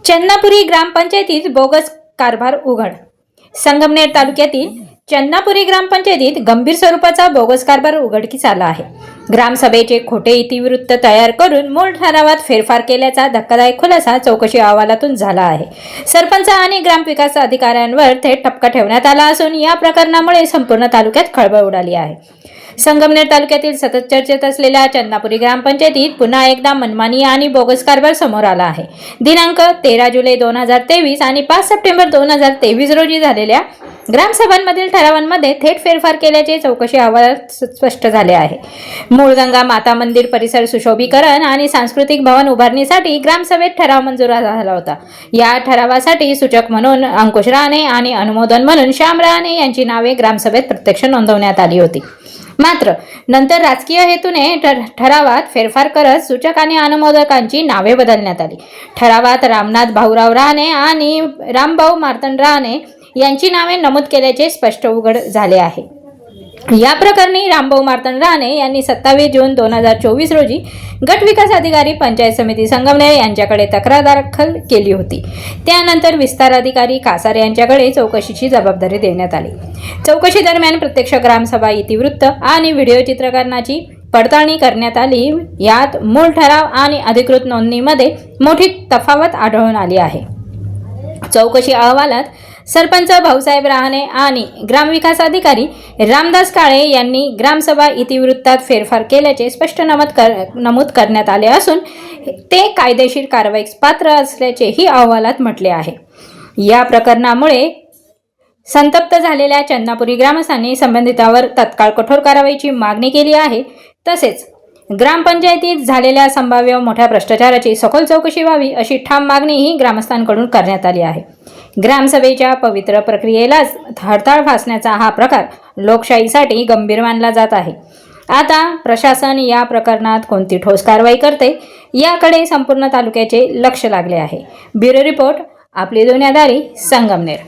चन्नापुरी ग्रामपंचायतीत बोगस कारभार उघड। संगमनेर तालुक्यातील चन्नापुरी ग्रामपंचायतीत गंभीर स्वरूपाचा बोगस कारभार उघडकीस आला आहे। ग्रामसभेचे खोटे इतिवृत्त तयार करून मूळ ठरावात फेरफार केल्याचा धक्कादायक खुलासा चौकशी अहवालातून झाला आहे। सरपंच आणि ग्रामविकास अधिकाऱ्यांवर थेट ठपका ठेवण्यात आला असून या प्रकरणामुळे संपूर्ण तालुक्यात खळबळ उडाली आहे। संगमनेर तालुक्यातील सतत चर्चेत असलेल्या चन्नापुरी ग्रामपंचायतीत पुन्हा एकदा मनमानी आणि बोगस कारभार समोर आला आहे। दिनांक 13 जुलै 2023 आणि 5 सप्टेंबर 2023 रोजी झालेल्या ग्रामसभांमधील ठरावांमध्ये थेट फेरफार केल्याचे चौकशी अहवालात स्पष्ट झाले आहे। मूळगंगा माता मंदिर परिसर सुशोभीकरण आणि सांस्कृतिक भवन उभारणीसाठी ग्रामसभेत ठराव मंजूर झाला होता। या ठरावासाठी सूचक म्हणून अंकुश राणे आणि अनुमोदन म्हणून श्याम राणे यांची नावे ग्रामसभेत प्रत्यक्ष नोंदवण्यात आली होती। मात्र नंतर राजकीय हेतूने ठरावात फेरफार करत सूचक आणि अनुमोदकांची नावे बदलण्यात आली। ठरावात रामनाथ भाऊराव राणे आणि रामभाऊ मार्तंड राणे यांची नावे नमूद केल्याचे स्पष्ट उघड झाले आहे। या प्रकरणी रामभाऊ मार्तंड राणे यांनी 27 जून 2024 रोजी गट विकास अधिकारी पंचायत समिती संगमनेर यांच्याकडे तक्रार दाखल केली होती। त्यानंतर विस्तार अधिकारी कासार यांच्याकडे चौकशीची जबाबदारी देण्यात आली। चौकशी दरम्यान प्रत्यक्ष ग्रामसभा इतिवृत्त आणि व्हिडिओ चित्रीकरणाची पडताळणी करण्यात आली। यात मूळ ठराव आणि अधिकृत नोंदणीमध्ये मोठी तफावत आढळून आली आहे। चौकशी अहवालात सरपंच भाऊसाहेब रहाणे आणि ग्रामविकास अधिकारी रामदास काळे यांनी ग्रामसभा इतिवृत्तात फेरफार केल्याचे स्पष्ट नमूद करण्यात आले असून ते कायदेशीर कारवाईस पात्र असल्याचेही अहवालात म्हटले आहे। या प्रकरणामुळे संतप्त झालेल्या चन्नापुरी ग्रामस्थांनी संबंधितांवर तत्काळ कठोर कारवाईची मागणी केली आहे। तसेच ग्रामपंचायतीत झालेल्या संभाव्य मोठ्या भ्रष्टाचाराची सखोल चौकशी व्हावी अशी ठाम मागणीही ग्रामस्थांकडून करण्यात आली आहे। ग्रामसभेच्या पवित्र प्रक्रियेलाच हरताळ फासण्याचा हा प्रकार लोकशाहीसाठी गंभीर मानला जात आहे। आता प्रशासन या प्रकरणात कोणती ठोस कारवाई करते याकडे संपूर्ण तालुक्याचे लक्ष लागले आहे। ब्युरो रिपोर्ट, आपली दुनियादारी, संगमनेर।